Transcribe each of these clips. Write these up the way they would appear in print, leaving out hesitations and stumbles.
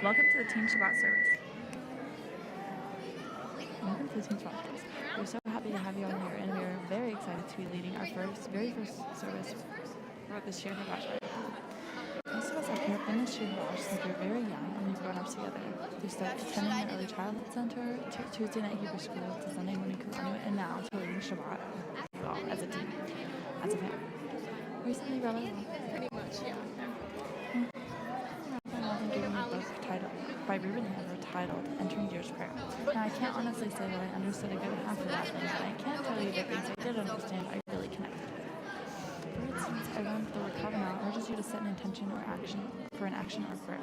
Welcome to the Teen Shabbat service. Welcome to the Teen Shabbat service. We're so happy to have you all here, and we are very excited to be leading our very first service for the Shir Hadash. Most of us up here finished Shir Hadash since we were very young, and we've grown up together. We started attending the early childhood center, Tuesday night Hebrew school, to Sunday morning Kuranu, and now to leading Shabbat as a team, as a family. Recently, Rabbi Pretty much, yeah. Gave me a book by Ruben Hammer titled Entering Jewish Prayer. Now, I can't honestly say that I understood a good half of that thing, but I can tell you the things I did understand I really connected with. For instance, I learned the word kavanah urges you to set an intention or action for an action or prayer.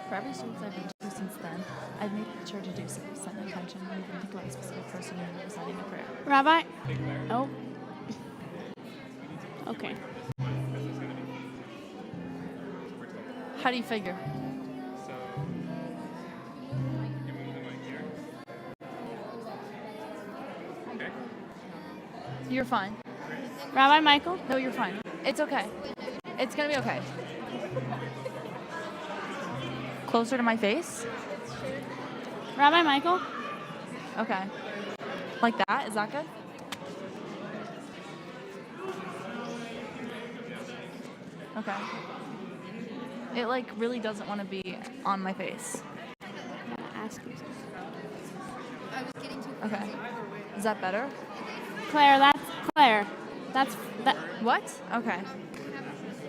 For every service I've been to since then, I've made sure to do so, set an intention, and even think about a specific person who is reciting the prayer. Rabbi? Oh. Okay. How do you figure? You're fine. Rabbi Michael? No, you're fine. It's okay. It's gonna be okay. Closer to my face? Rabbi Michael? Okay. Like that? Is that good? Okay. It like really doesn't want to be on my face. I'm gonna ask you something. Okay. Is that better? Claire, that's that. What? Okay.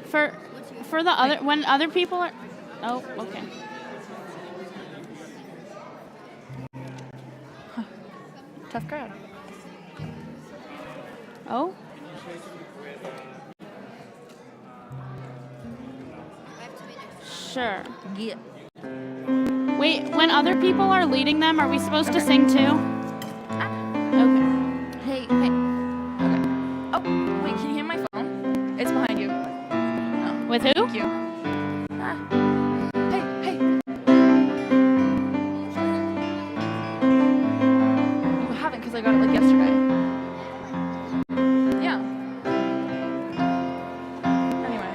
For the other when other people are. Oh, okay. Huh. Tough crowd. Oh. Sure. Yeah. Wait, when other people are leading them, are we supposed to sing too? Okay. Hey. Okay. Oh, wait, can you hear my phone? It's behind you. Oh. With who? Thank you. Hey. You haven't, because I got it like yesterday. Yeah. Anyway.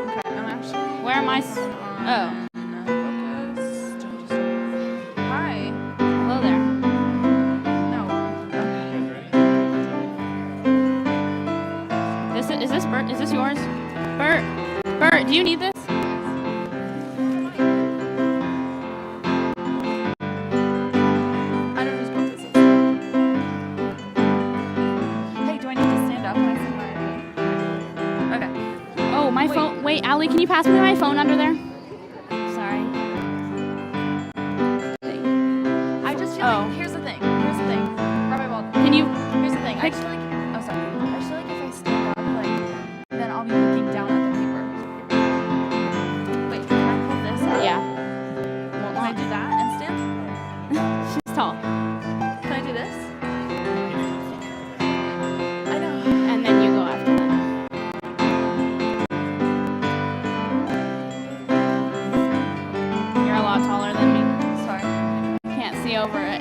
Okay, I'm actually... Where am I? Oh. Hi. Hello there. No. Okay. Is this Bert? Is this yours? Bert, do you need this? I don't know whose book this is. Hey, do I need to stand up when I sing my Okay. Oh, my phone. Wait, Allie, can you pass me my phone under there? Sorry. I just feel Oh. like, here's the thing. Rabbi Baldwin. Can you? Here's the thing. I just feel like, oh, sorry. I just feel like if I stand up, like, then I'll be looking down at the paper. Wait, can I pull this up? Yeah. Can I do that and stand? She's tall. Can I do this? I know. And then you go after that. You're a lot taller than me. Sorry. Can't see over it.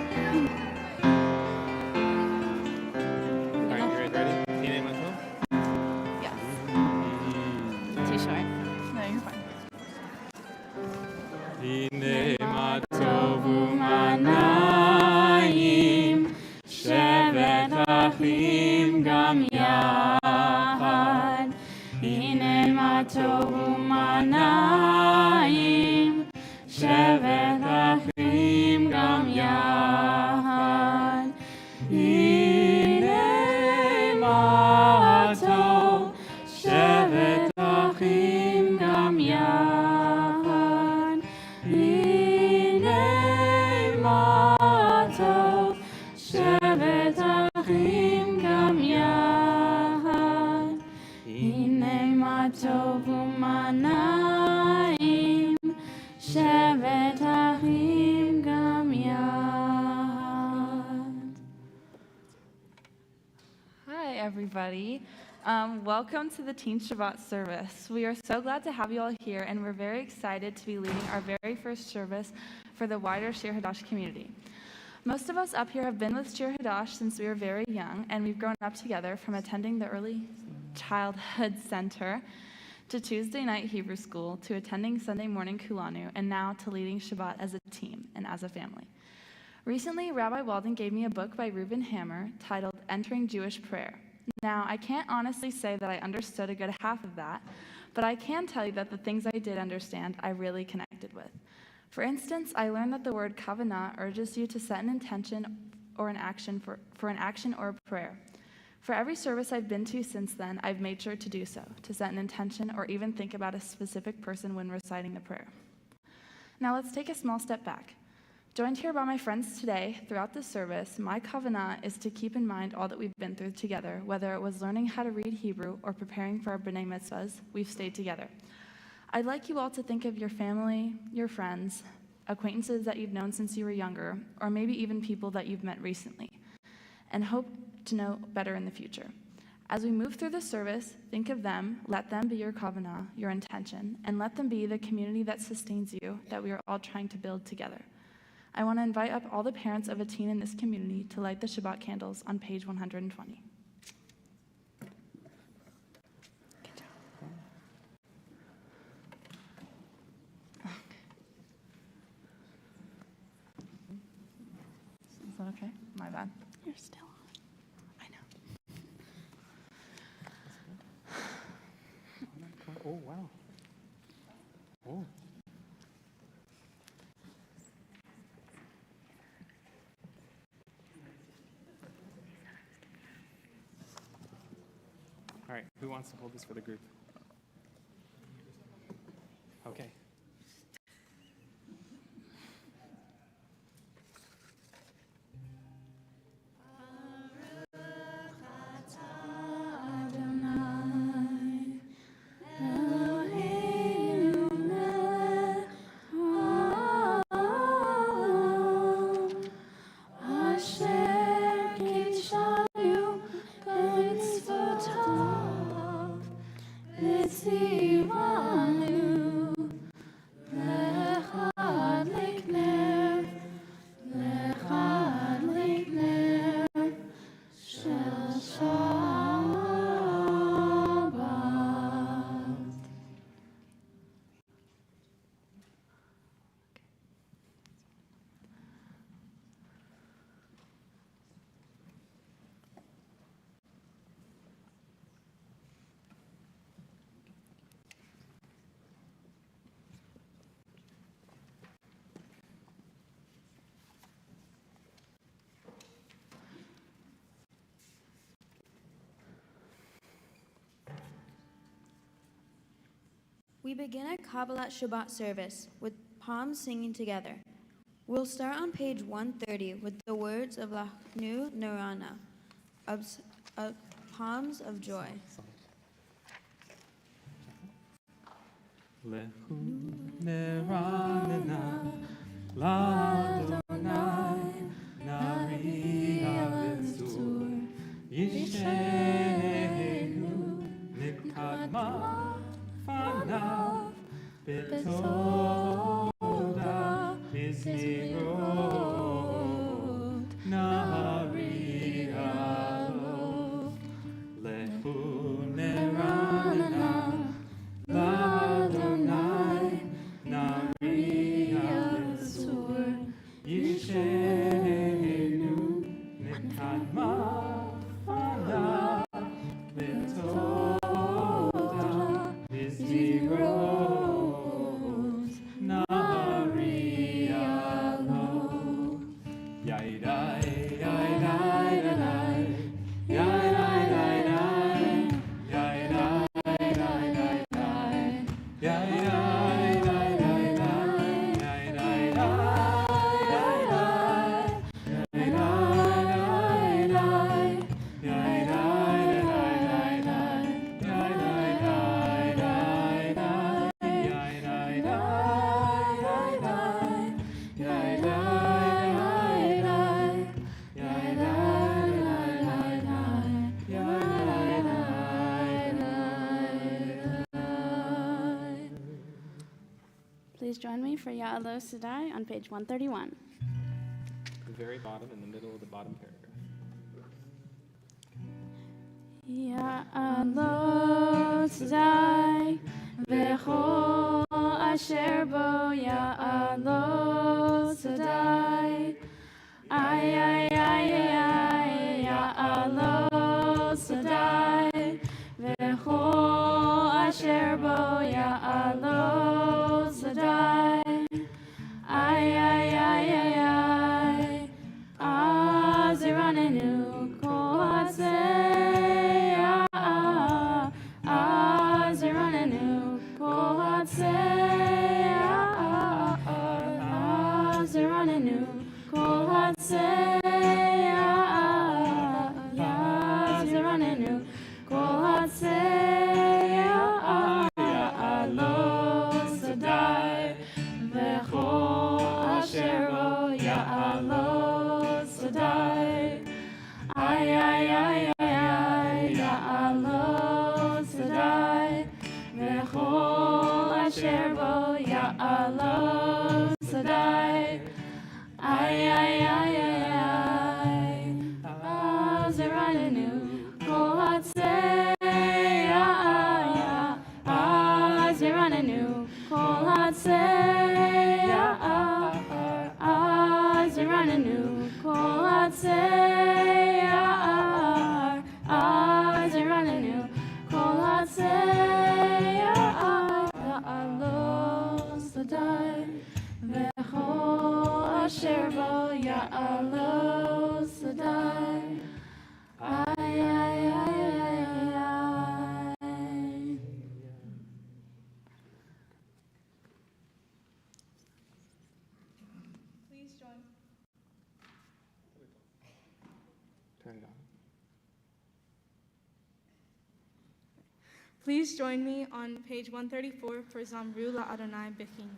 Alright, you guys ready? Can you name my phone? Yes. Too short. No, you're fine. הנה מה טוב ומה נעים, שבת אחים גם יחד. הנה מה טוב ומה נעים, שבת אחים גם יחד. הנה מה טוב, שבת אחים גם יחד. הנה מה טוב, שבת אחים גם יחד. הנה מה טוב ומה נעים, שבת אחים גם יחד. Hi, everybody. Welcome to the Teen Shabbat service. We are so glad to have you all here, and we're very excited to be leading our very first service for the wider Shir Hadash community. Most of us up here have been with Shir Hadash since we were very young, and we've grown up together from attending the early childhood center to Tuesday night Hebrew school to attending Sunday morning Kulanu, and now to leading Shabbat as a team and as a family. Recently, Rabbi Walden gave me a book by Reuben Hammer titled Entering Jewish Prayer. Now, I can't honestly say that I understood a good half of that, but I can tell you that the things I did understand, I really connected with. For instance, I learned that the word kavanah urges you to set an intention or an action for an action or a prayer. For every service I've been to since then, I've made sure to do so, to set an intention or even think about a specific person when reciting the prayer. Now let's take a small step back. Joined here by my friends today throughout this service, my kavanah is to keep in mind all that we've been through together, whether it was learning how to read Hebrew or preparing for our B'nai Mitzvahs, we've stayed together. I'd like you all to think of your family, your friends, acquaintances that you've known since you were younger, or maybe even people that you've met recently, and hope to know better in the future. As we move through the service, think of them, let them be your kavanah, your intention, and let them be the community that sustains you, that we are all trying to build together. I want to invite up all the parents of a teen in this community to light the Shabbat candles on page 120. Is that okay? My bad. You're still on. I know. Oh, wow. Oh. All right, who wants to hold this for the group? Okay. We begin our Kabbalat Shabbat service with palms singing together. We'll start on page 130 with the words of Lachnu Narana, of palms of joy. Lechu neranena l'Adonai nari ha'bezur yishenu nikadma fanav betoda bizmirot nari ha'lo lechu neranena l'Adonai nari ha'bezur yishenu nikadma fanav betoda bizmirot nari ha'lo yaidai yaidai yaidai yaidai yaidai Please join me for Ya'alo Sadai on page 131. very bottom, in the middle of the bottom paragraph. יעלו צדדי וכל אשר בו יעלו צדדי איי איי איי איי יעלו צדדי וכל אשר בו יעלו צדדי איי איי איי איי איי אז ירננו כל עצי Turn it on. Please join me on page 134 for Zamru La Adonai Bechinu.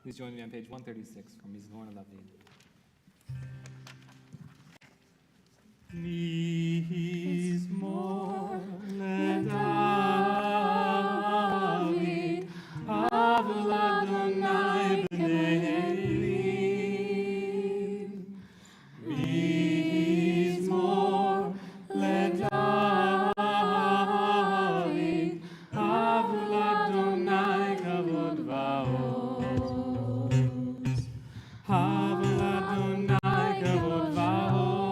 Please join me on page 136 from Mizmor Lavid. Mizmor LeDavid, Avul Adonai b'nei Eli. Mizmor LeDavid, Avul Adonai kavod va'oz. Avul Adonai kavod va'oz.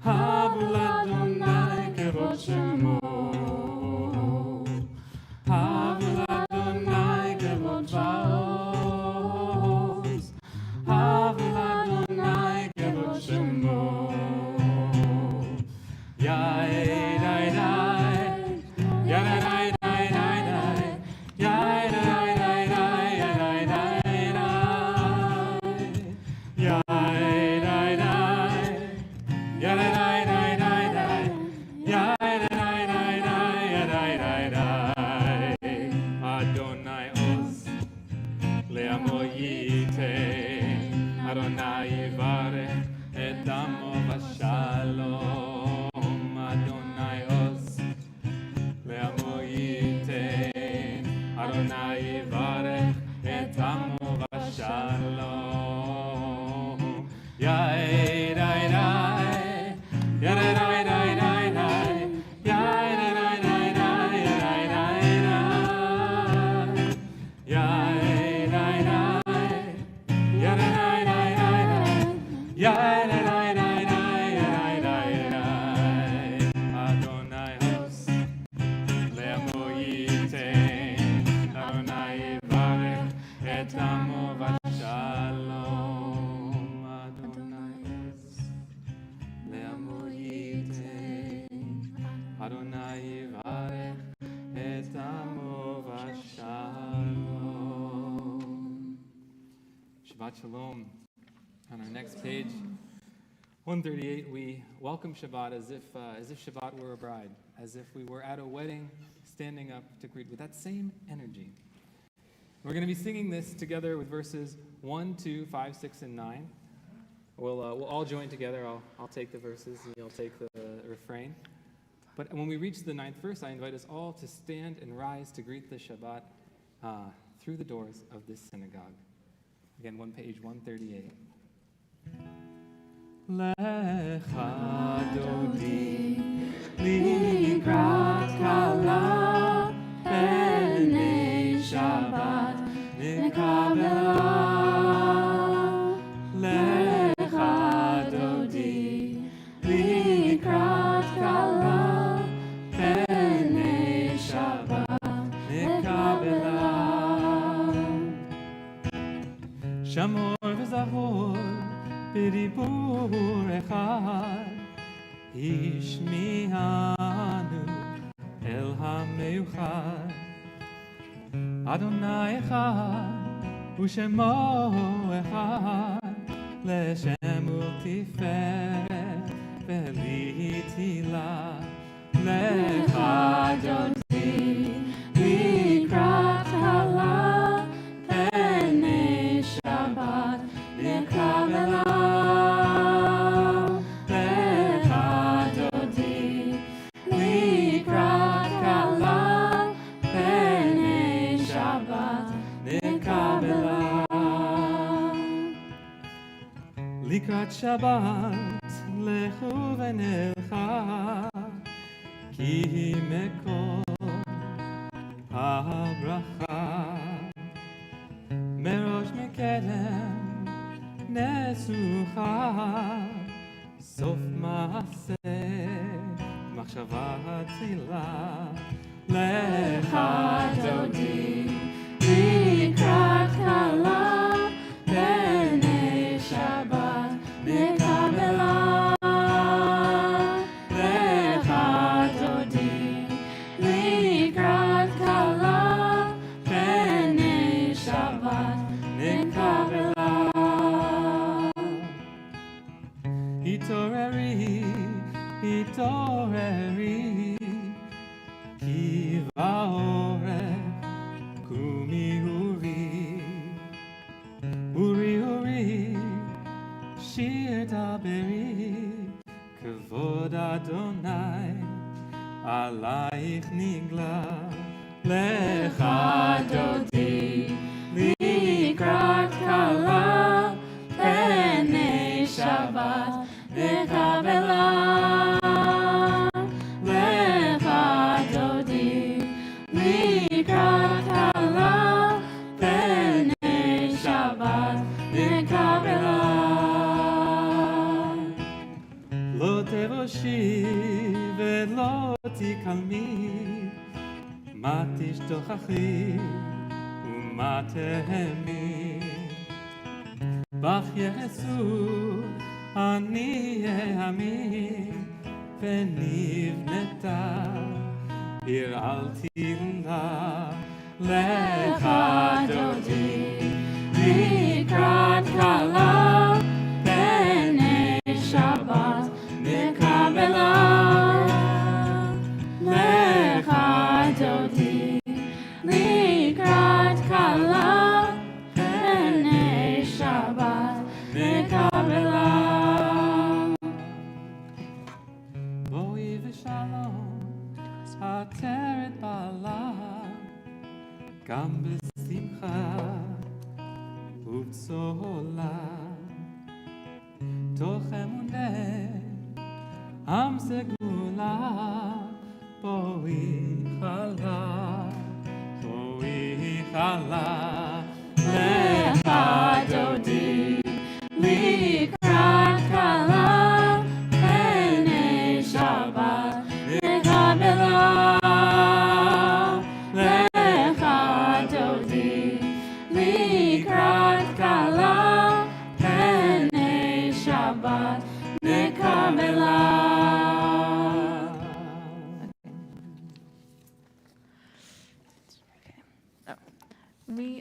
Avul Adonai kavod shemo. Avul Adonai kavod va'oz. Avul Adonai kavod shemo. Shalom. On our next page, 138, we welcome Shabbat as if Shabbat were a bride, as if we were at a wedding, standing up to greet with that same energy. We're going to be singing this together with verses 1, 2, 5, 6, and 9. We'll all join together. I'll take the verses and you'll take the refrain. But when we reach the 9th verse, I invite us all to stand and rise to greet the Shabbat through the doors of this synagogue. Again, page 138. Lecha dodi likrat kala b'nei Shabbat nikabela. Lecha dodi likrat kala b'nei Shabbat nikabela. Shamor v'zahor b'dibur echad ishmi'anu el ha'meuchad Adonai echad u'shemo echad le'shem u'tiferet ve'litila lecha dodi likrat hala b'nei Shabbat nikabela. Lecha dodi likrat kala b'nei Shabbat nikabela. Likrat Shabbat lechu v'nelcha ki mekor habracha merosh mekedem nesucha sof maaseh machshava tila lecha dodi likrat kala b'nei Shabbat nikabela. Lecha dodi likrat kala b'nei Shabbat nikabela. Hitoreri, ki va'orech kumi uri, shir daberi, kavod Adonai, alayich nigla, lecha dodi, likrat kala, b'nei Shabbat nikabela. Lecha dodi likrat kala b'nei Shabbat nikabela. Lo tevoshi ve'lo tikalmi ma tishtochachi u'ma tehemi bach yesu ani ami ונבנתה עיר על תילה. lecha dodi likrat kala b'nei Shabbat nikabela. Lecha dodi likrat kala b'nei Shabbat nikabela. עטרת בעלה גם בשמחה ובצהלה תוך אמונה עם סגולה בואי חלה lecha dodi likrat kala b'nei Shabbat nikabela. Lecha dodi likrat kala b'nei Shabbat nikabela.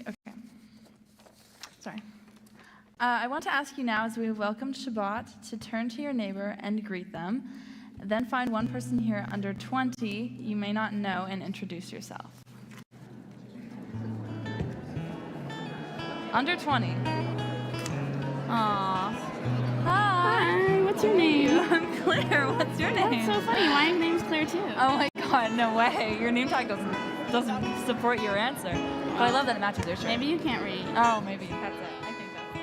Okay. Sorry. I want to ask you now, as we have welcomed Shabbat, to turn to your neighbor and greet them. Then find one person here under 20 you may not know and introduce yourself. Under 20. Aw. Hi. Hi, what's your name? I'm Claire. What's your name? That's so funny. My name's Claire, too. Oh my God, no way. Your name tag doesn't support your answer. But I love that it matches your shirt. Maybe you can't read. Oh, maybe. That's it. I think that's it.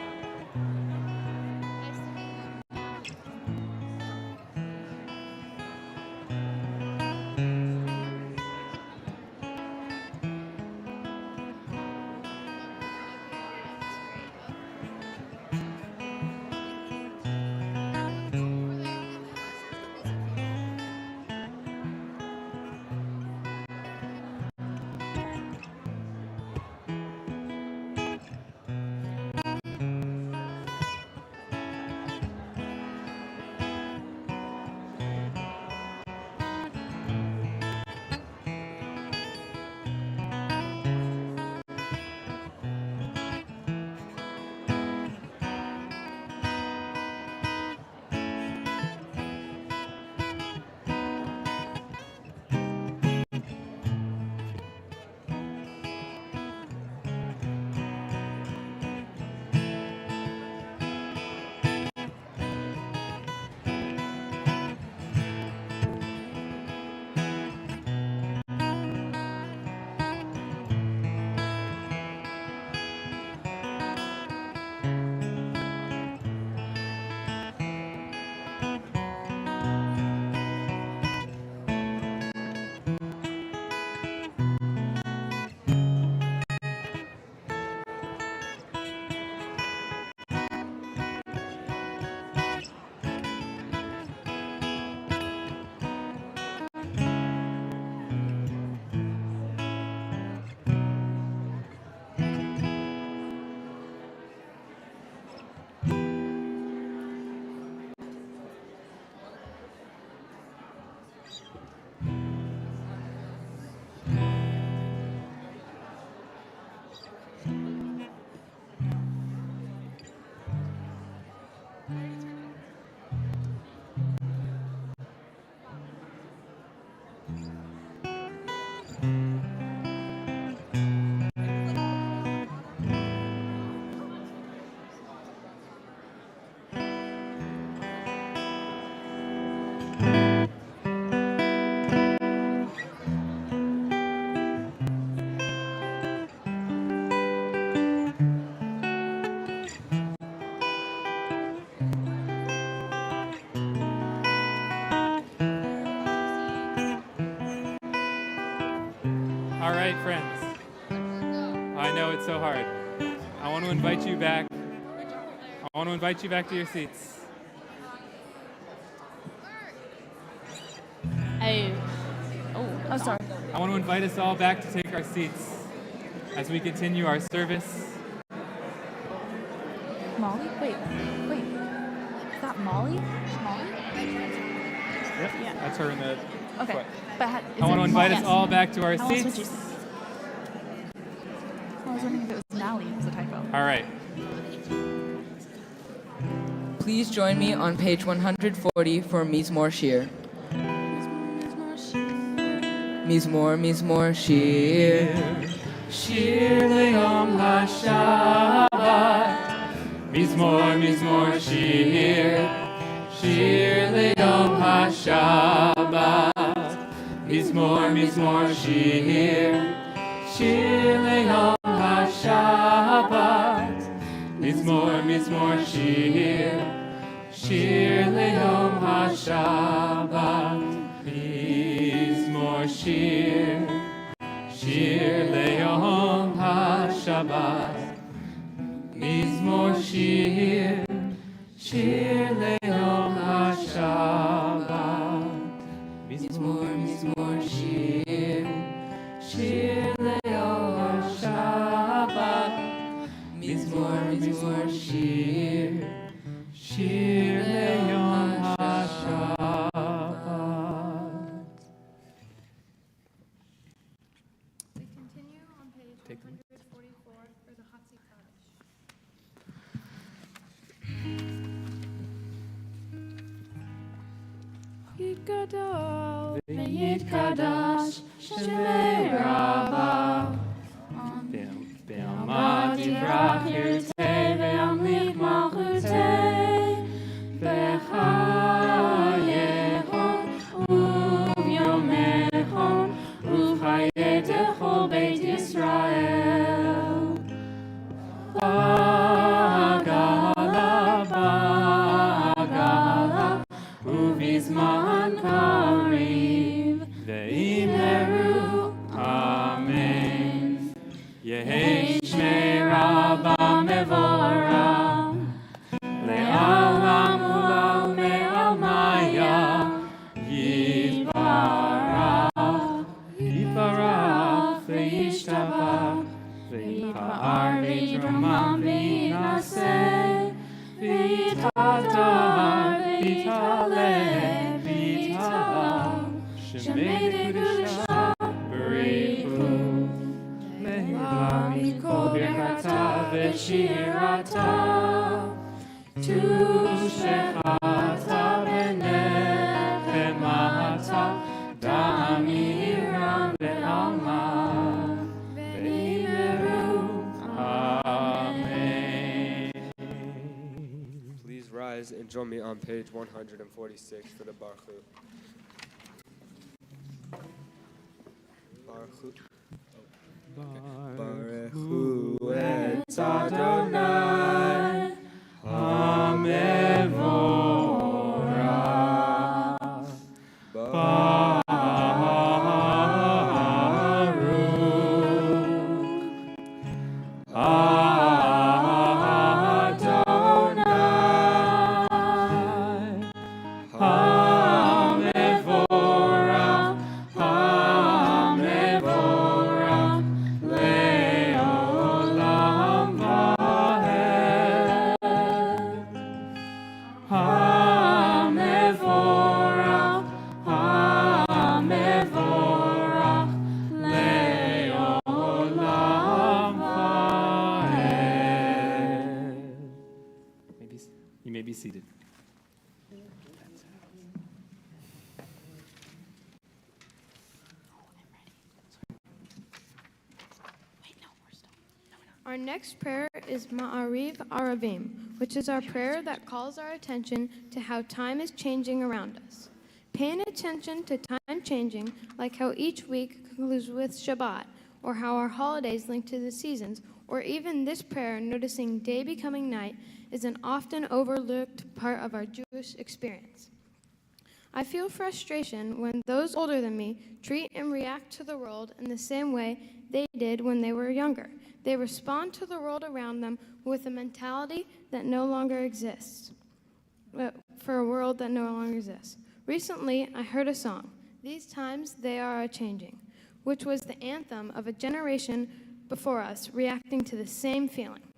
All right, friends. I know it's so hard. I want to invite you back. I want to invite you back to your seats. Oh, sorry. I want to invite us all back to take our seats as we continue our service. Molly? Wait. Is that Molly? Molly? Yep, that's her in the Okay. foot. But I want to invite us all back to our I will switch seats. you. I was wondering if it was Nally. It was a typo. All right. Please join me on page 140 for Mizmor Shir. Mizmor Shir. Shir Le'yom HaShabbat. Mizmor Shir. Shir Le'yom HaShabbat. Mizmor Shir. Shir Le'yom HaShabbat. Mizmor Shir. Shir Le'yom HaShabbat. Mizmor Shir. Shir Le'yom HaShabbat. Mizmor Shir. Shir Le'yom HaShabbat. Mizmor Shir. Shir Le'yom HaShabbat. Mizmor Shir. Shir Le'yom HaShabbat. We continue on page 144 for the Hadash. gadol, v'yitkadosh shemei rabba. Be'alma tivrach yirtei ve'amlich malchutei v'chayechon u'vyomechon u'chayei techol beit Yisrael. Bagala u'vizman kariv ve'imeru amen. Yehi shmei rabba mevorah le'alam ulal me'almaya yitbarach ve'yishtabach ve'yipa'ar ve'yitromam ve'yinaseh ve'yitadar ve'yitaleh ve'yital shemei kedusha b'reichu Mikol birchata v'shirata tu shechata v'nechemata da'amiram ve'alma ve'imeru amen. Please rise and join me on page 146 for the Baruch. Baruch. Baruch Hu et Adonai HaMevorach Baruch Adonai HaMevorach HaMevorach Le'olam va'ed HaMevorach HaMevorach Le'olam va'ed. You may be seated. Our next prayer is Ma'ariv Aravim, which is our prayer that calls our attention to how time is changing around us. Paying attention to time changing, like how each week concludes with Shabbat, or how our holidays link to the seasons, or even this prayer noticing day becoming night, is an often overlooked part of our Jewish experience. I feel frustration when those older than me treat and react to the world in the same way they did when they were younger. They respond to the world around them with a mentality that no longer exists, for a world that no longer exists. Recently, I heard a song, "These Times They Are A-Changing," which was the anthem of a generation before us reacting to the same feeling.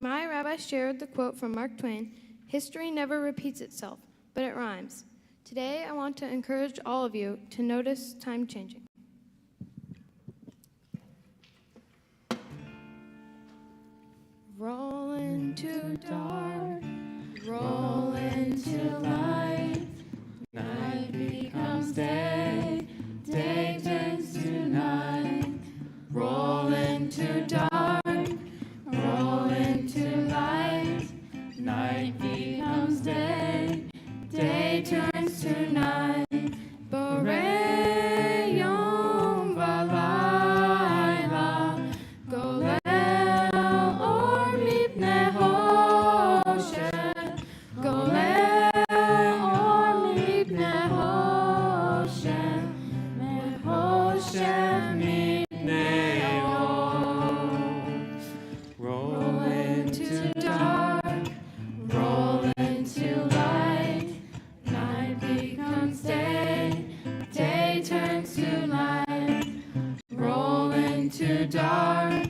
My rabbi shared the quote from Mark Twain, "History never repeats itself, but it rhymes." Today, I want to encourage all of you to notice time changing. Roll into dark, roll into light. Night becomes day, day turns to night. Roll into dark, roll into light. Night Becomes day, day turns to night. Borei yom v'layla, golel or mipnei hoshet, golel or mipnei hoshet, mehoshet mipnei or. Roll into dark, roll into light. Night becomes day, day turns to night. Roll into dark,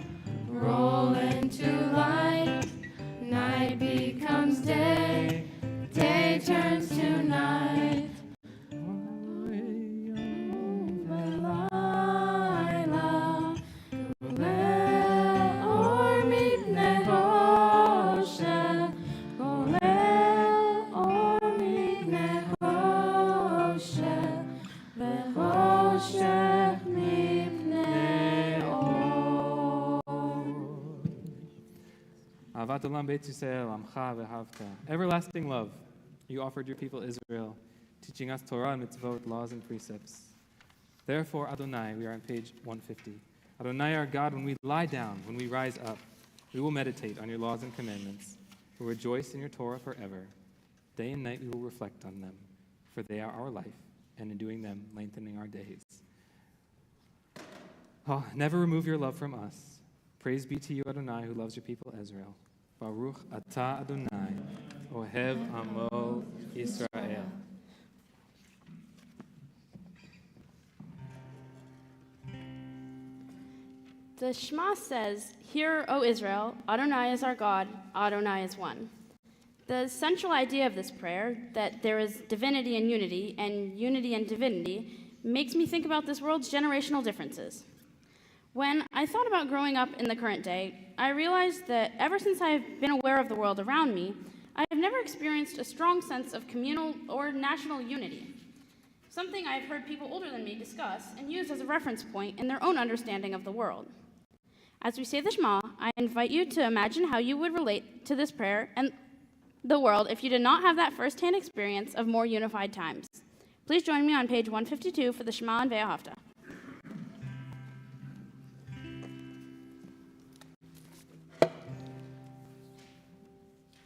roll into light. Night becomes day, day turns to night. V'layla, golel or mipnei hoshet, golel or mipnei hoshet. Ahavat olam beit Yisrael, amcha vehavta. Everlasting love, you offered your people Israel, teaching us Torah and mitzvot, laws and precepts. Therefore, Adonai, we are on page 150. Adonai, our God, when we lie down, when we rise up, we will meditate on your laws and commandments. We'll rejoice in your Torah forever. Day and night we will reflect on them, for they are our life, and in doing them, lengthening our days. Oh, never remove your love from us. Praise be to you, Adonai, who loves your people Israel. Baruch atah Adonai, ohev amo Yisrael. The Shema says, "Hear, O Israel, Adonai is our God, Adonai is one." The central idea of this prayer, that there is divinity and unity and divinity, makes me think about this world's generational differences. When I thought about growing up in the current day, I realized that ever since I've been aware of the world around me, I have never experienced a strong sense of communal or national unity, something I've heard people older than me discuss and use as a reference point in their own understanding of the world. As we say the Shema, I invite you to imagine how you would relate to this prayer and the world if you did not have that firsthand experience of more unified times. Please join me on page 152 for the Shema and Ve'ahavta.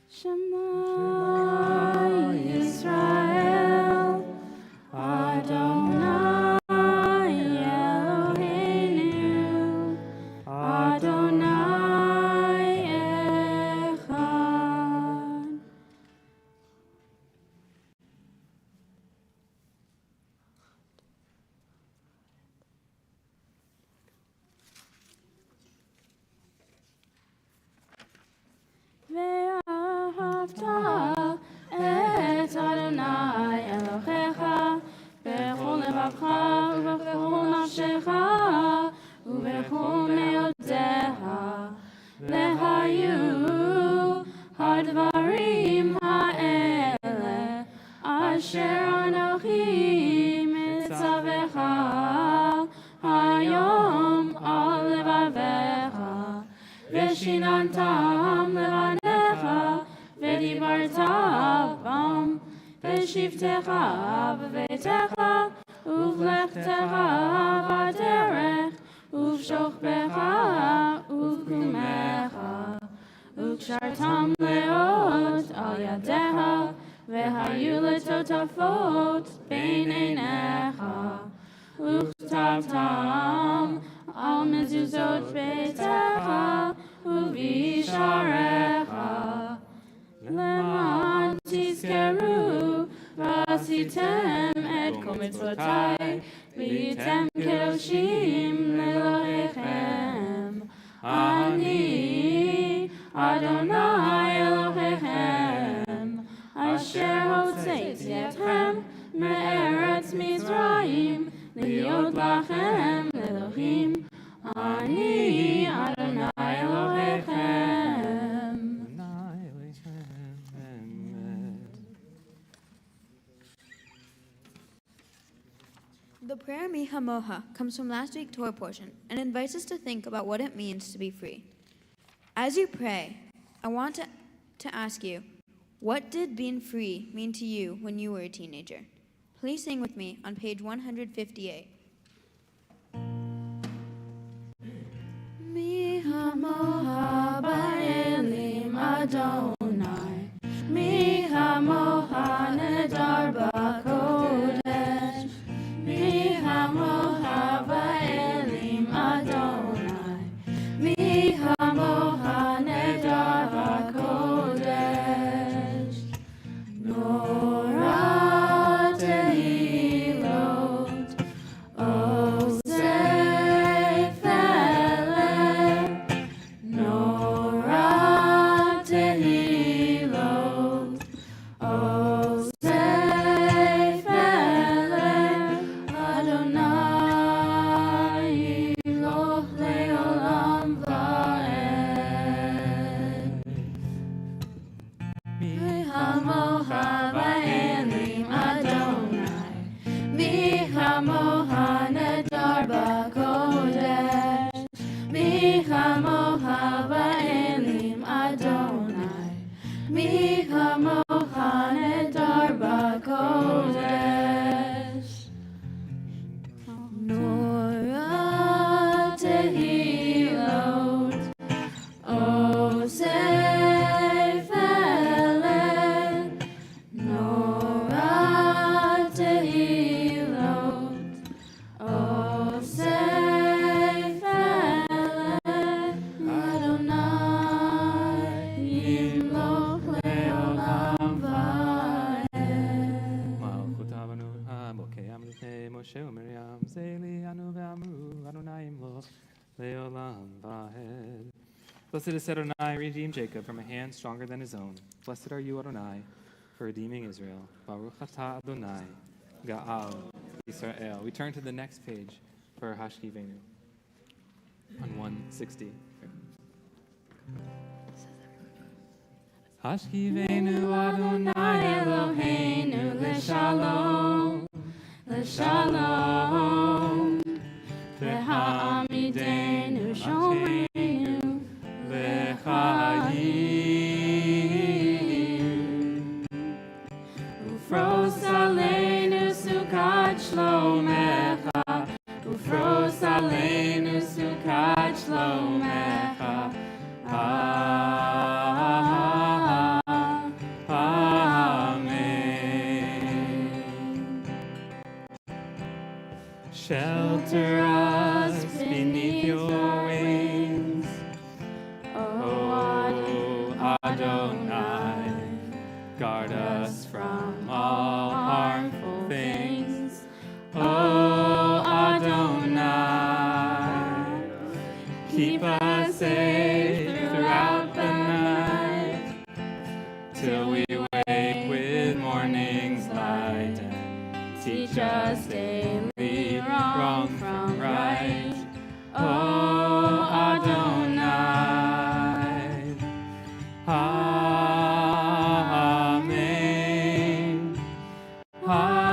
Shema Yisrael, Adonai Eloheinu, Adonai Echad. ואהבת את אדוני אלוהיך בכל לבבך ובכל נפשך ובכל מאודך. והיו הדברים האלה אשר אנוכי מצווך היום על לבביך ושיננתם לבניך ודיברת בם בשבתך בביתך ובלכתך בדרך ובשוכבך ובקומך וקשרתם לאות על ידיך והיו לטוטפות בין עיניך וכתבתם על מזוזות ביתך ובשעריך למען תזכרו ועשיתם את כל מצוותיי והייתם קדושים לאלוהיכם. אני אדוני אלוהיכם אשר הוצאתי אתכם מארץ מצרים להיות לכם לאלוהים. אני אדוני אלוהיכם. The prayer Mi Hamoha comes from last week's Torah portion and invites us to think about what it means to be free. As you pray, I want to ask you, what did being free mean to you when you were a teenager? Please sing with me on page 158. Mi hamoha ba'elim Adonai, mi hamoha nedar b'kodesh, mi hamoha ba'elim Adonai, mi hamoha nedar b'kodesh. Nora tehilot, o Nora tehilot. Li'anu ve'amu Adonai imloch le'olam va'ed. Blessed is Adonai, redeemed Jacob from a hand stronger than his own. Blessed are you, Adonai, for redeeming Israel. Baruch atah Adonai, Ga'al Yisrael. We turn to the next page for Hashkivenu on 160. Hashkivenu Adonai Eloheinu l'shalom, l'shalom, v'ha'amidenu shomeinu l'chayim, ufros aleinu sukat shlomecha, ufros aleinu sukat shlomecha. Shelter us beneath your wings, O Adonai. Guard us from all harmful things, O Adonai. Keep us safe throughout the night, till we wake with morning's light, and teach us daily wrong from right, O Adonai. Amen. Amen.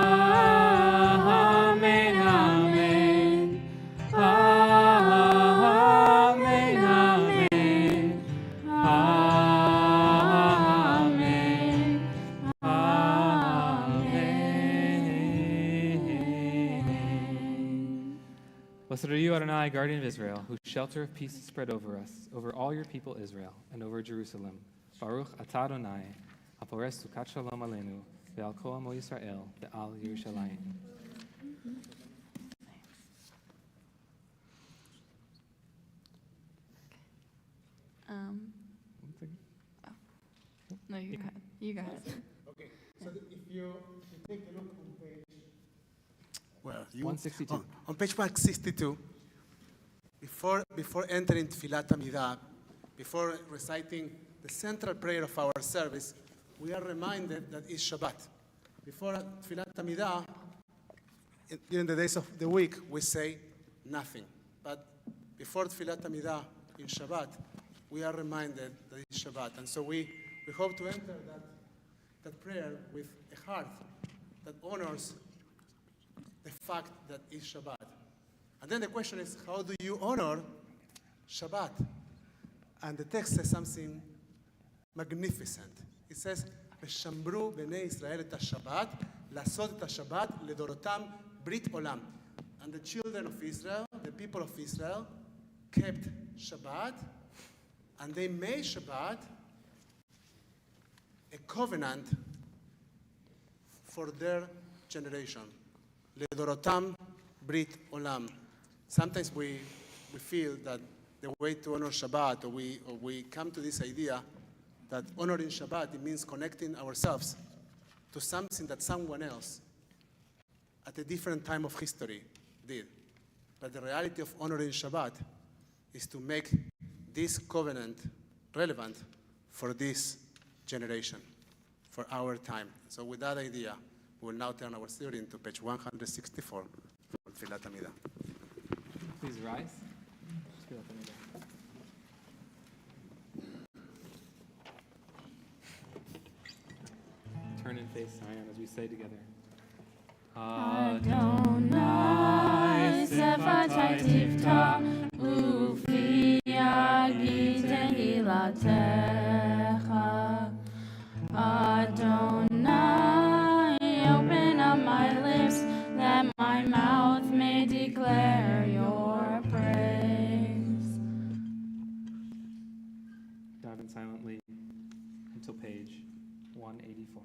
Amen. Amen. Amen. Amen. Blessed are you, Adonai, guardian of Israel, whose shelter of peace is spread over us, over all your people Israel, and over Jerusalem. Baruch atah Adonai, hapores sukat shalom aleinu, ve'al kol amo Yisrael, ve'al Yerushalayim. No, you go ahead. You go ahead. Okay, so if you take a look on page, well, 162. On page 162, before entering Tfilat Amidah, before reciting the central prayer of our service, we are reminded that it's Shabbat. Before Tfilat Amidah, during the days of the week, we say nothing. But before Tfilat Amidah in Shabbat, we are reminded that it's Shabbat. And so we hope to enter that prayer with a heart that honors the fact that it's Shabbat. And then the question is, how do you honor Shabbat? And the text says something magnificent. It says, ושמרו בני ישראל את השבת, לעשות את השבת לדורותם ברית עולם. And the children of Israel, the people of Israel, kept Shabbat, and they made Shabbat a covenant for their generation. לדורותם ברית עולם. Sometimes we feel that the way to honor Shabbat, or we come to this idea that honoring Shabbat, it means connecting ourselves to something that someone else at a different time of history did. But the reality of honoring Shabbat is to make this covenant relevant for this generation, for our time. So with that idea, we will now turn our study to page 164 for Tfilat Amidah. Please rise. Turn and face Zion as we say together. Adonai sefatai tifta ufi yagid tehilatecha. Adonai, open up my lips that my mouth may declare your praise. Daven silently until page 184.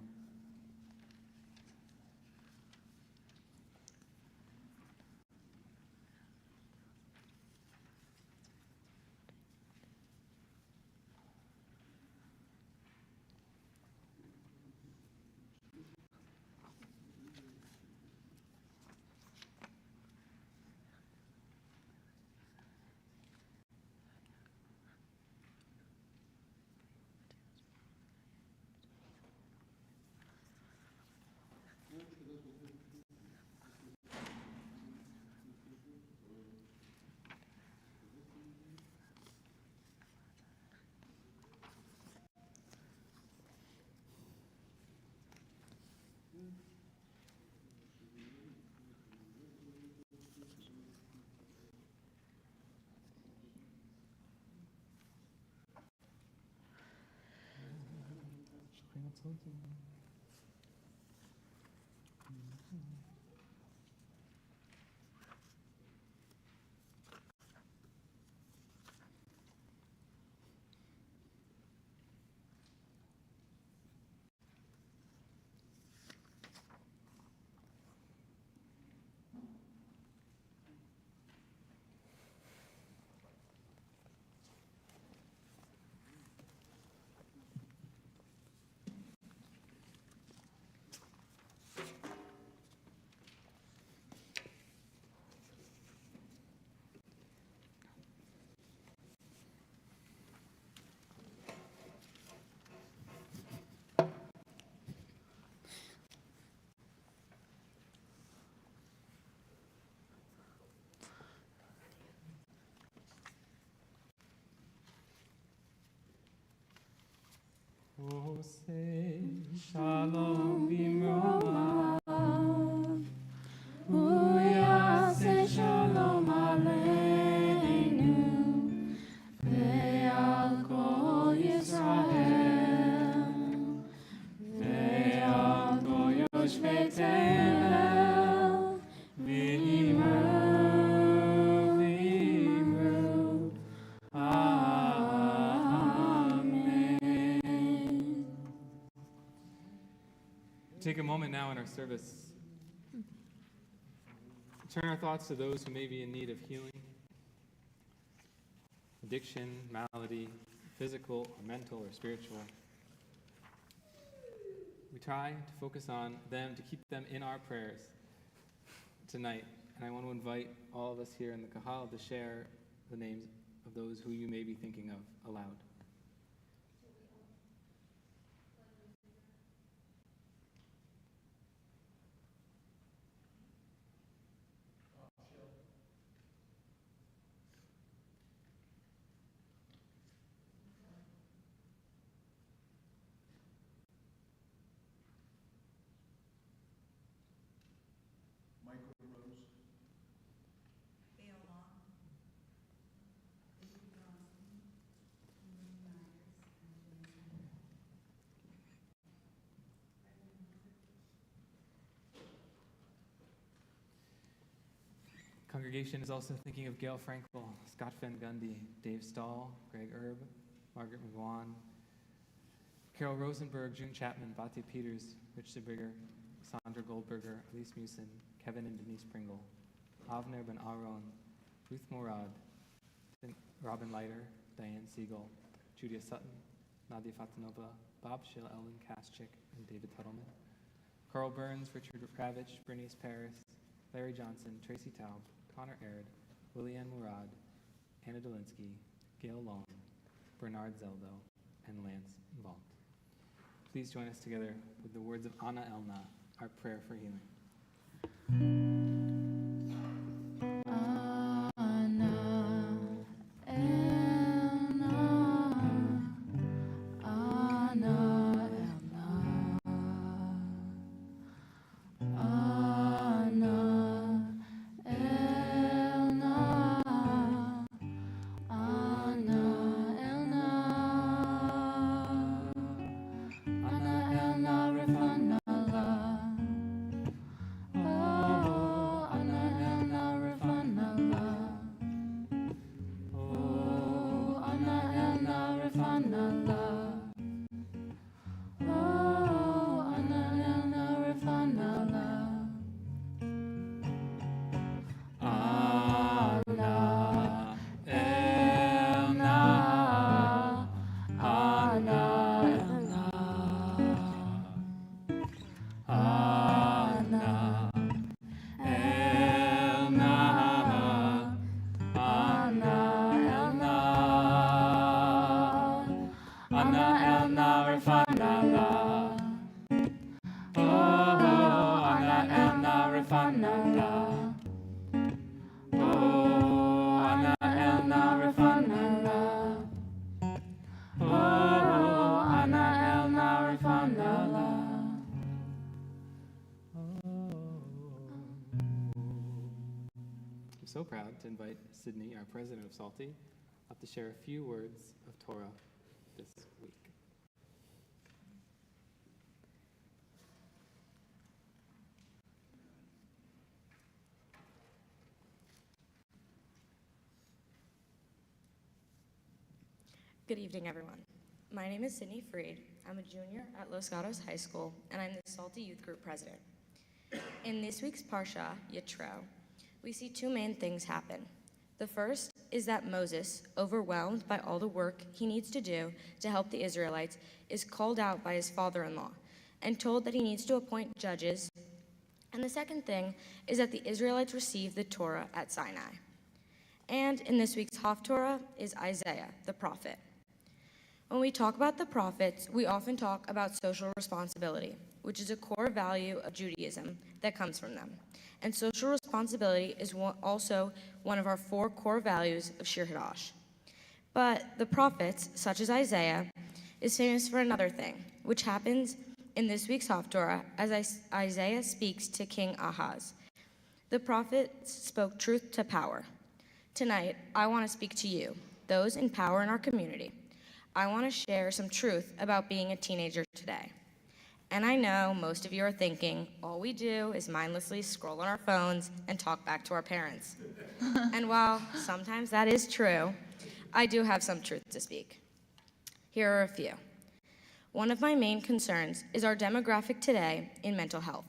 Ose shalom bimroma, Uyase shalom aleinu, ve'al kol Yisrael, ve'al kol yoshvei Tevel, v'imru, v'imru, Amen. Take a moment now in our service. Turn our thoughts to those who may be in need of healing, addiction, malady, physical or mental or spiritual. We try to focus on them, to keep them in our prayers tonight. And I want to invite all of us here in the Kahal to share the names of those who you may be thinking of aloud. Congregation is also thinking of Gail Frankel, Scott Van Gundy, Dave Stahl, Greg Erb, Margaret McGuan, Carol Rosenberg, June Chapman, Bate Peters, Rich Zebriger, Sandra Goldberger, Elise Musin, Kevin and Denise Pringle, Avner Ben Aaron, Ruth Morad, Robin Leiter, Diane Siegel, Julia Sutton, Nadia Fatanova, Bob Schill, Ellen Kaschik, and David Tuttleman, Carl Burns, Richard Ravitch, Bernice Paris, Larry Johnson, Tracy Taub, Connor Aird, Willianne Murad, Anna Dolinsky, Gail Long, Bernard Zeldo, and Lance Vault. Please join us together with the words of Anna Elna, our prayer for healing. So proud to invite Sydney, our president of Salty, up to share a few words of Torah this week. Good evening, everyone. My name is Sydney Freed. I'm a junior at Los Gatos High School, and I'm the Salty Youth Group president. In this week's Parsha, Yitro, we see two main things happen. The first is that Moses, overwhelmed by all the work he needs to do to help the Israelites, is called out by his father-in-law and told that he needs to appoint judges. And the second thing is that the Israelites receive the Torah at Sinai. And in this week's Haftorah is Isaiah, the prophet. When we talk about the prophets, we often talk about social responsibility, which is a core value of Judaism that comes from them. And social responsibility is also one of our 4 core values of Shir Hadash. But the prophets, such as Isaiah, is famous for another thing, which happens in this week's Haftorah as Isaiah speaks to King Ahaz. The prophet spoke truth to power. Tonight, I want to speak to you, those in power in our community. I want to share some truth about being a teenager today. And I know most of you are thinking, all we do is mindlessly scroll on our phones and talk back to our parents. And while sometimes that is true, I do have some truth to speak. Here are a few. One of my main concerns is our demographic today in mental health.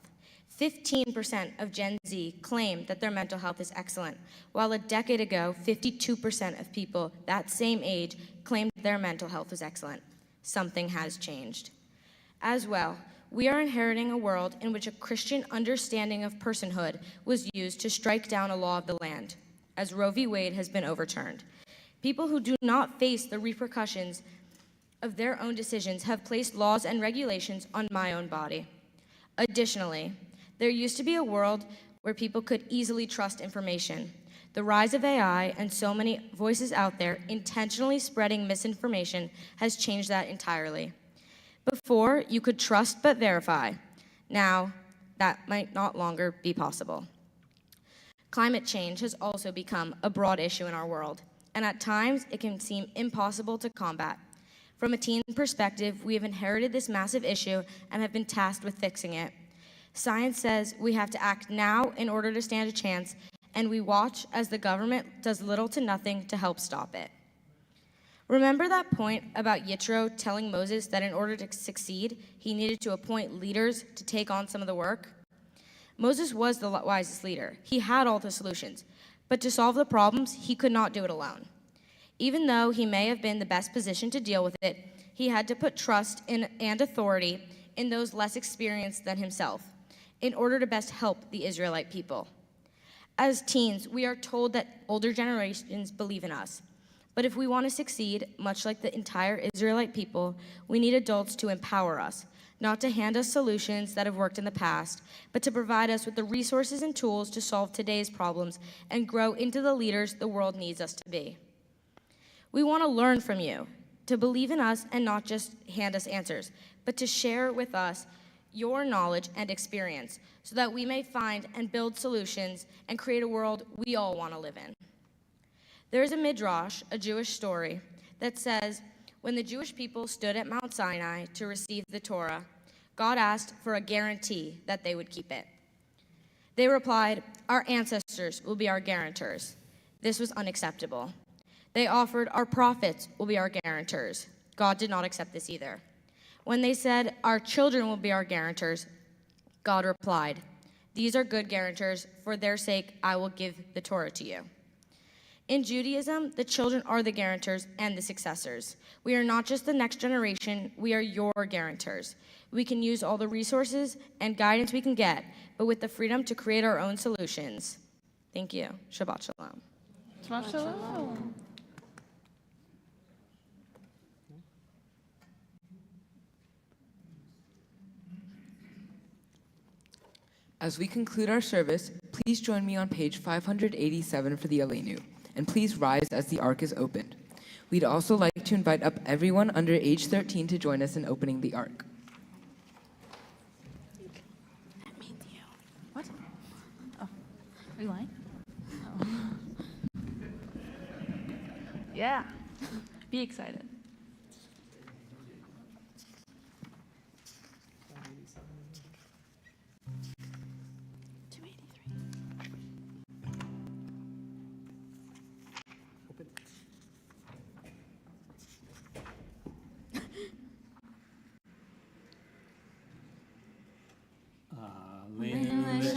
15% of Gen Z claim that their mental health is excellent, while a decade ago, 52% of people that same age claimed their mental health was excellent. Something has changed. As well, we are inheriting a world in which a Christian understanding of personhood was used to strike down a law of the land, as Roe v. Wade has been overturned. People who do not face the repercussions of their own decisions have placed laws and regulations on my own body. Additionally, there used to be a world where people could easily trust information. The rise of AI and so many voices out there intentionally spreading misinformation has changed that entirely. Before, you could trust but verify. Now, that might not longer be possible. Climate change has also become a broad issue in our world, and at times it can seem impossible to combat. From a teen perspective, we have inherited this massive issue and have been tasked with fixing it. Science says we have to act now in order to stand a chance, and we watch as the government does little to nothing to help stop it. Remember that point about Yitro telling Moses that in order to succeed, he needed to appoint leaders to take on some of the work? Moses was the wisest leader. He had all the solutions, but to solve the problems, he could not do it alone. Even though he may have been the best positioned to deal with it, he had to put trust in and authority in those less experienced than himself in order to best help the Israelite people. As teens, we are told that older generations believe in us. But if we want to succeed, much like the entire Israelite people, we need adults to empower us, not to hand us solutions that have worked in the past, but to provide us with the resources and tools to solve today's problems and grow into the leaders the world needs us to be. We want to learn from you, to believe in us and not just hand us answers, but to share with us your knowledge and experience so that we may find and build solutions and create a world we all want to live in. There is a midrash, a Jewish story, that says when the Jewish people stood at Mount Sinai to receive the Torah, God asked for a guarantee that they would keep it. They replied, "Our ancestors will be our guarantors." This was unacceptable. They offered, "Our prophets will be our guarantors." God did not accept this either. When they said, "Our children will be our guarantors," God replied, "These are good guarantors. For their sake, I will give the Torah to you." In Judaism, the children are the guarantors and the successors. We are not just the next generation, we are your guarantors. We can use all the resources and guidance we can get, but with the freedom to create our own solutions. Thank you. Shabbat Shalom. Shabbat Shalom. As we conclude our service, please join me on page 587 for the Aleinu, and please rise as the ark is opened. We'd also like to invite up everyone under age 13 to join us in opening the ark. That means you. What? Oh, are you lying? Oh. Yeah. Be excited.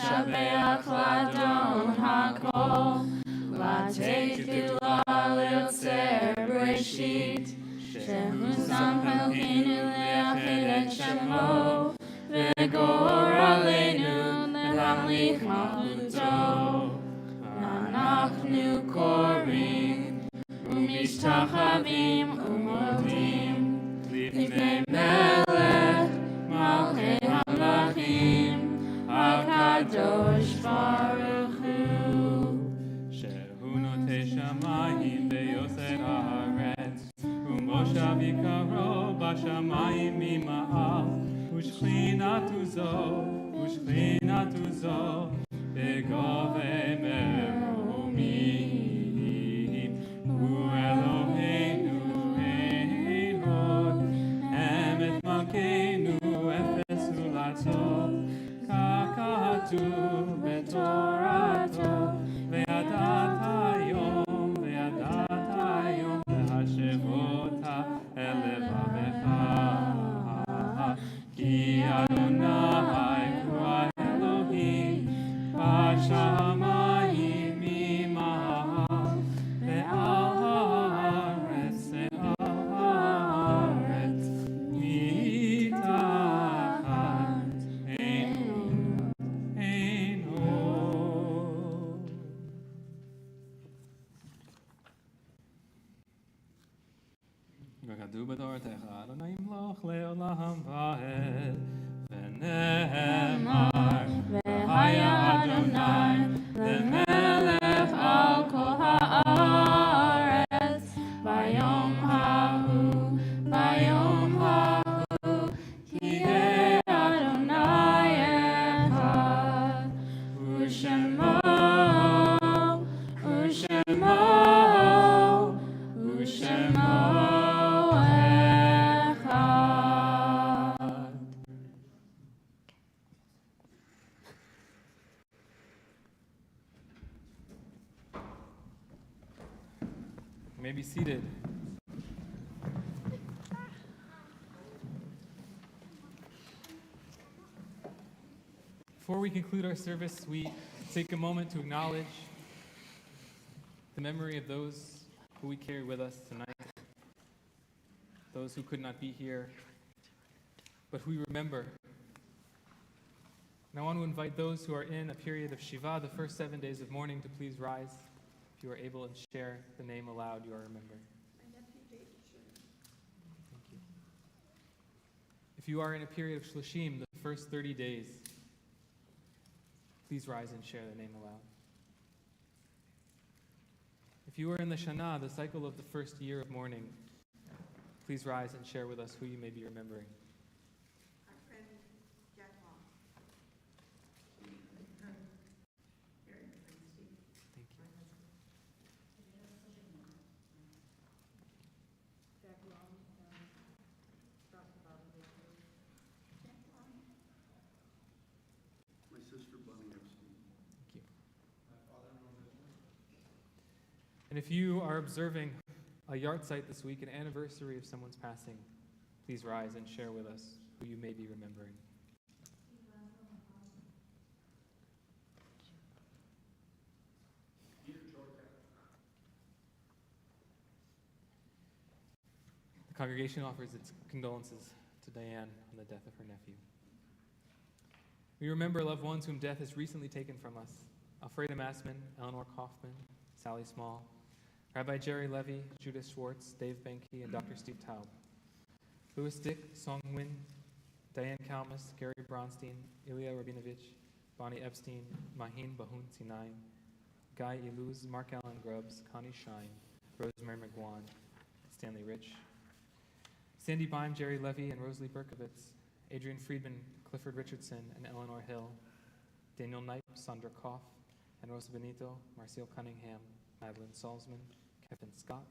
Shabeach Ladon HaKol, Lateku La'Yotzer Bereshit, Shehu Sam Elkeinu Le'achid et Shemo, V'gor Aleinu Le'hamlich Malchuto, Anachnu Korim, Umishtachavim Umodim, Lifnei Melech Malchei HaMelachim, HaKadosh Baruch Hu. Shehu notei shamayim ve'yoser haaretz, u'moshav yikaro b'shamayim mima'al, u'shchinatu zo, begovei meromim, hu Eloheinu ein hod, emet malkeinu efes ulatzot, kakatu betorato, ve'adat hayom ve'hashevota elevavecha, ki Adonai hu Elohim, b'shamayim mima'al, ve'al haaretz mitachat ein od. וכתוב בתורתך, אדוני ימלוך לעולם ועד, ונאמר, והיה אדוני למלך על כל הארץ, ביום ההוא, כי יהיה אדוני אחד, ושמו אחד. You may be seated. Before we conclude our service, we take a moment to acknowledge the memory of those who we carry with us tonight, those who could not be here, but who we remember. And I want to invite those who are in a period of Shiva, the first 7 days of mourning, to please rise if you are able and share the name aloud you are remembering. Thank you. If you are in a period of Shloshim, the first 30 days, please rise and share the name aloud. If you are in the Shana, the cycle of the first year of mourning, please rise and share with us who you may be remembering. Our friend Jack Long. Thank you. My sister Bunny Epstein. Thank you. And if you are observing a yard site this week, an anniversary of someone's passing, please rise and share with us who you may be remembering. The congregation offers its condolences to Diane on the death of her nephew. We remember loved ones whom death has recently taken from us: Alfreda Massman, Eleanor Kaufman, Sally Small, Rabbi Jerry Levy, Judith Schwartz, Dave Benke, and Dr. Steve Taub. Louis Dick, Song Win, Diane Kalmus, Gary Bronstein, Ilya Rabinovich, Bonnie Epstein, Mahin Bahun Sinai, Guy Iluz, Mark Allen Grubbs, Connie Shine, Rosemary McGuan, Stanley Rich, Sandy Bime, Jerry Levy, and Rosalie Berkovitz, Adrian Friedman, Clifford Richardson, and Eleanor Hill, Daniel Knipe, Sandra Koff, and Rosa Benito, Marcel Cunningham, Madeline Salzman, Kevin Scott,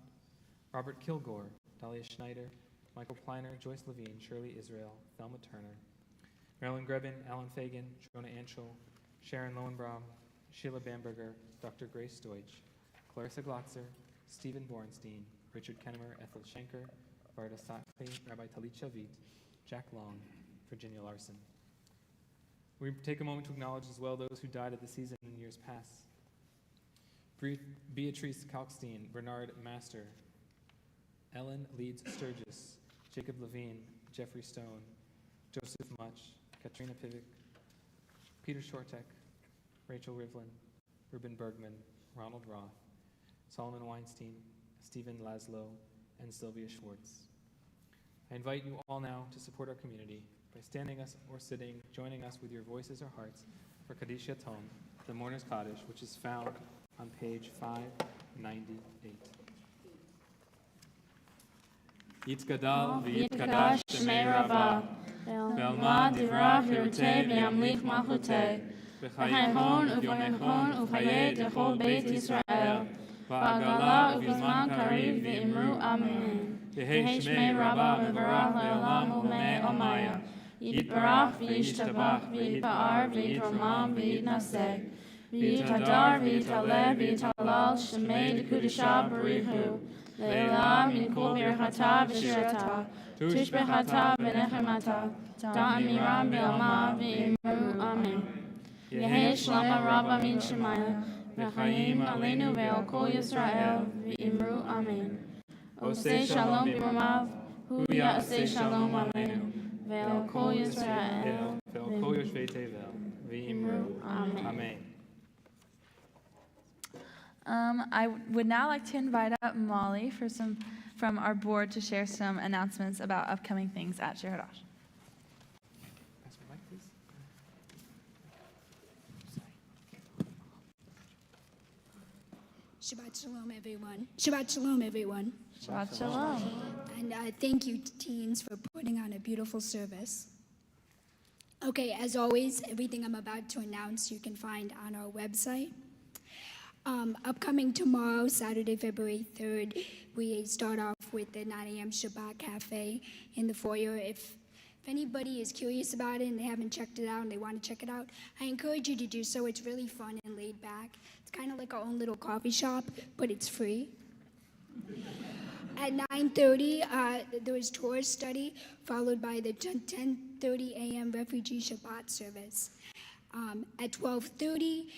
Robert Kilgore, Dahlia Schneider, Michael Pleiner, Joyce Levine, Shirley Israel, Thelma Turner, Marilyn Grebin, Alan Fagan, Jonah Anschel, Sharon Lowenbaum, Sheila Bamberger, Dr. Grace Deutsch, Clarissa Glotzer, Stephen Bornstein, Richard Kennemer, Ethel Schenker, Varda Sakli, Rabbi Talit Shavit, Jack Long, Virginia Larson. We take a moment to acknowledge as well those who died at the season in years past. Beatrice Kalkstein, Bernard Master, Ellen Leeds Sturgis, Jacob Levine, Jeffrey Stone, Joseph Much, Katrina Pivic, Peter Shortek, Rachel Rivlin, Ruben Bergman, Ronald Roth, Solomon Weinstein, Stephen Laszlo, and Sylvia Schwartz. I invite you all now to support our community by standing us or sitting, joining us with your voices or hearts for Kaddish Yatom, the Mourner's Kaddish, which is found on page 598. Yitzgadal v'yitkadash shemei Rabbah, ve'alma divrah hirutei v'yamlich malchutei, v'chayehon uv'yomechon uv'chayei dechol beit Yisrael, v'agala uv'zman kariv v'imru amen. Yehei shmei Rabbah v'varach le'olam u'mei omaya, yitbarach v'yishtabach v'yitpa'ar v'yitromam v'yitnaseg, v'yitadar v'yitaleh v'yitalal shemei dekudisha barihu, le'elam min kol birchata v'shirata, tushbechata v'nechemata, da'amiram v'alma v'imru amen. Yehei shlama Rabbah min shemaya, v'chayim aleinu ve'al kol Yisrael v'imru amen. Osei shalom b'romav, hu ya'asei shalom aleinu, ve'al kol Yisrael ve'al kol yoshvei tevel v'imru amen. I would now like to invite up Molly from our board to share some announcements about upcoming things at Shir Hadash. Pass my mic, please. Shabbat shalom, everyone. Shabbat shalom, everyone. Shabbat shalom. And thank you, teens, for putting on a beautiful service. Okay, as always, everything I'm about to announce you can find on our website. Upcoming tomorrow, Saturday, February 3rd, we start off with the 9 a.m. Shabbat Cafe in the foyer. If anybody is curious about it and they haven't checked it out and they want to check it out, I encourage you to do so. It's really fun and laid back. It's kind of like our own little coffee shop, but it's free. At 9:30, there was Torah study, followed by the 10:30 a.m. Refugee Shabbat service. At 12:30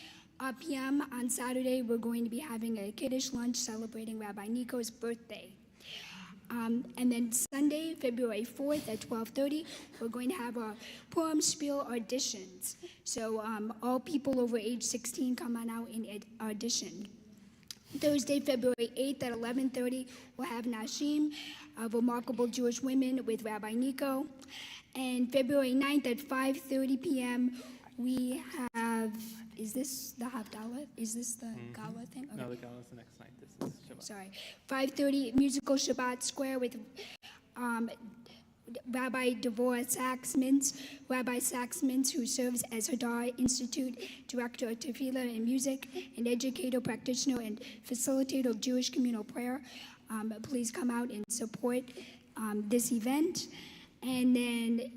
p.m. on Saturday, we're going to be having a Kiddush lunch celebrating Rabbi Nico's birthday. And then Sunday, February 4th at 12:30, we're going to have our Purim Spiel auditions. So all people over age 16 come on out and audition. Thursday, February 8th at 11:30, we'll have Nashim, Remarkable Jewish Women with Rabbi Nico. And February 9th at 5:30 p.m., we have, is this the Havdalah? Is this the Gala thing? Okay. No, the Gala is the next night. This is Shabbat. Sorry. 5:30 musical Shabbat Square with Rabbi Devorah Sachs-Mintz, Rabbi Sachs-Mintz, who serves as Hadar Institute Director of Tefillah and Music, an educator, practitioner, and facilitator of Jewish communal prayer. Please come out and support this event. And then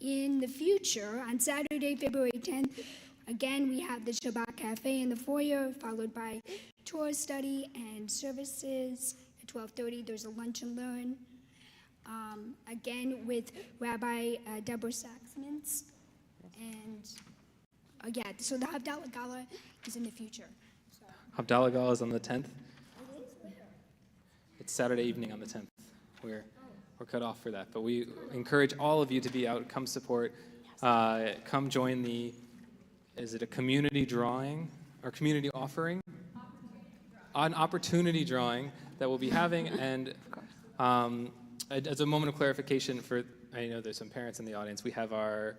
in the future, on Saturday, February 10th, again, we have the Shabbat Cafe in the foyer, followed by Torah study and services. At 12:30, there's a lunch and learn. Again, with Rabbi Deborah Sachs-Mintz. And so the Havdalah Gala is in the future. So. Havdalah Gala is on the 10th. It's Saturday evening on the 10th. We're cut off for that, but we encourage all of you to be out, come support, come join is it a community drawing or community offering? An opportunity drawing that we'll be having, and as a moment of clarification I know there's some parents in the audience, we have our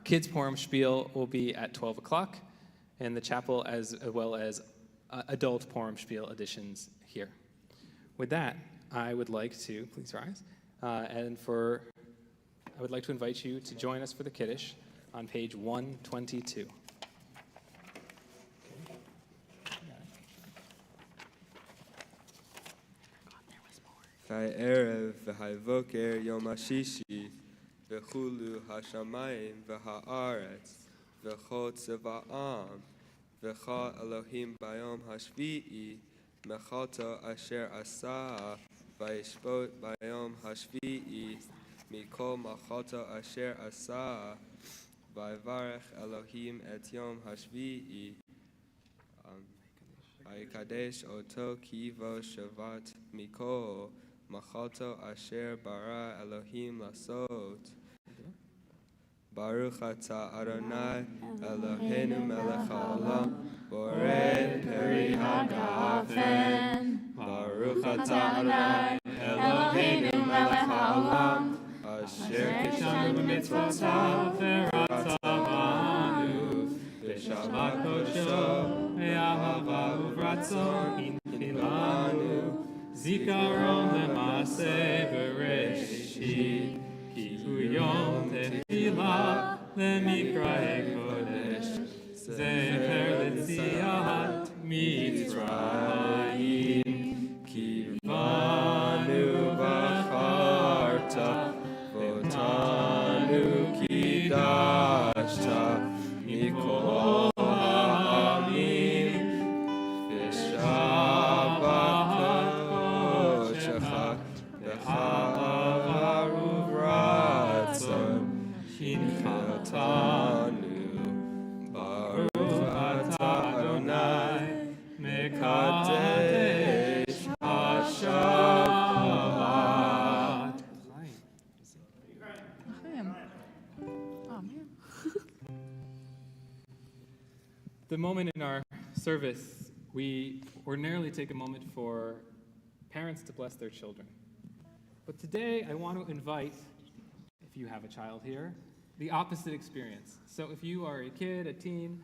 kids' Purim Spiel will be at 12 o'clock in the chapel, as well as adult Purim Spiel editions here. With that, I would like to, please rise, I would like to invite you to join us for the Kiddush on page 122. V'ha'erev v'ha'voker yom hashishi v'chulu hashamayim v'ha'aretz v'chol tzeva'am v'cha Elohim bayom hashvi'i mechata asher asa v'yishpot bayom hashvi'i mikol machata asher asa Vayvarech Elohim et Yom Hashvi'i. Vayikadesh oto kivo Shabbat mikol machalto asher bara Elohim lasot. Baruch atah Adonai Eloheinu melech haolam borei peri hagafen. Baruch atah Adonai Eloheinu melech haolam asher kishanu b'mitzvotav v'ratzavanu v'shabbat kodesho ve'ahava uvratzon hinchilanu zikaron le'maseh bereshit ki hu yom tefillah le'mikra'e kodesh zecher l'tziat mitzrayim ki banu b'charta v'otanu kidashta mikol ha'amim v'shabbat kodeshecha v'chava uvratzon hinchatanu Baruch atah Adonai mekadesh hashabbat. Oh, man. The moment in our service, we ordinarily take a moment for parents to bless their children. But today, I want to invite, if you have a child here, the opposite experience. So if you are a kid, a teen,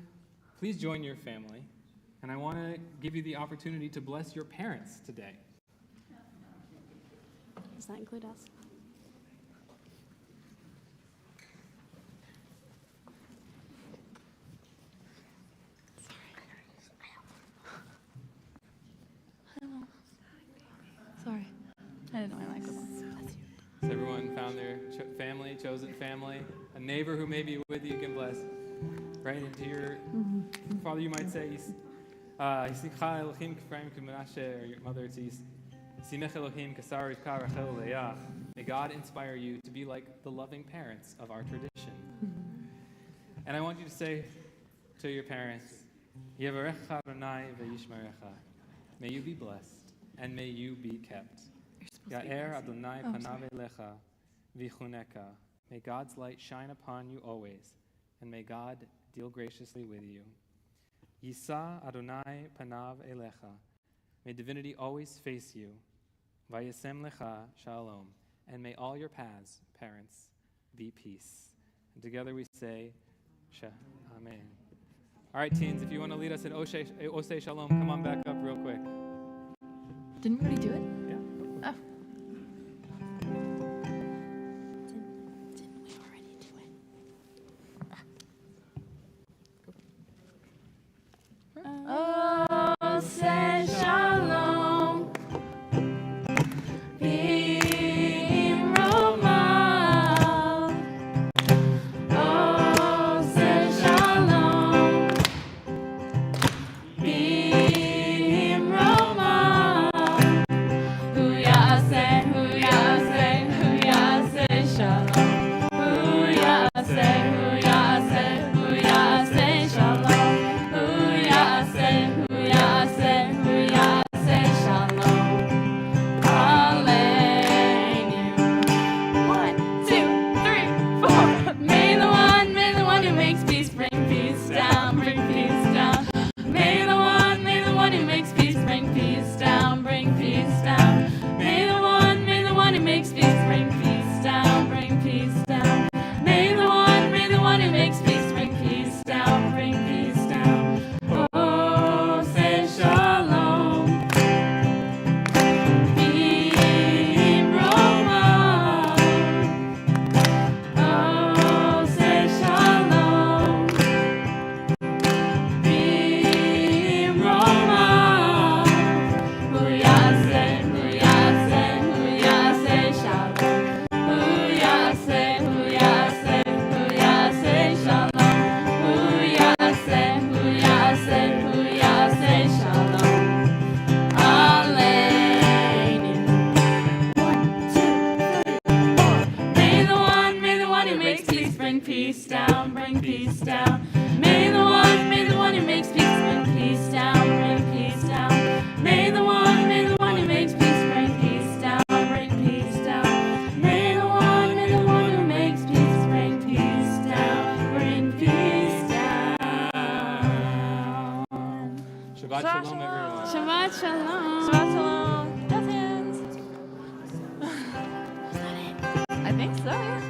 please join your family. And I want to give you the opportunity to bless your parents today. Does that include us? Sorry. I didn't know my mic was on. So everyone found their family, chosen family, a neighbor who may be with you can bless. Right into your father, you might say, Yisicha Elohim k'Ephraim k'Menashe, or your mother, it's Yisimech Elohim k'Sara Rivka Rachel Leah. May God inspire you to be like the loving parents of our tradition. And I want you to say to your parents, Yevarecha Adonai v'yishmerecha. May you be blessed, and may you be kept. Ya'er Adonai panav elecha v'chuneka. May God's light shine upon you always, and may God deal graciously with you. Yisa Adonai panav elecha. May divinity always face you. Vayasem lecha shalom. And may all your paths, parents, be peace. And together we say, Amen. All right, teens, if you want to lead us in Oseh Shalom, come on back up real quick. Didn't we already do it? Yeah. Oh. Didn't we already do it? Oseh Shalom. Shabbat shalom. Shabbat shalom. Death hands. I think so.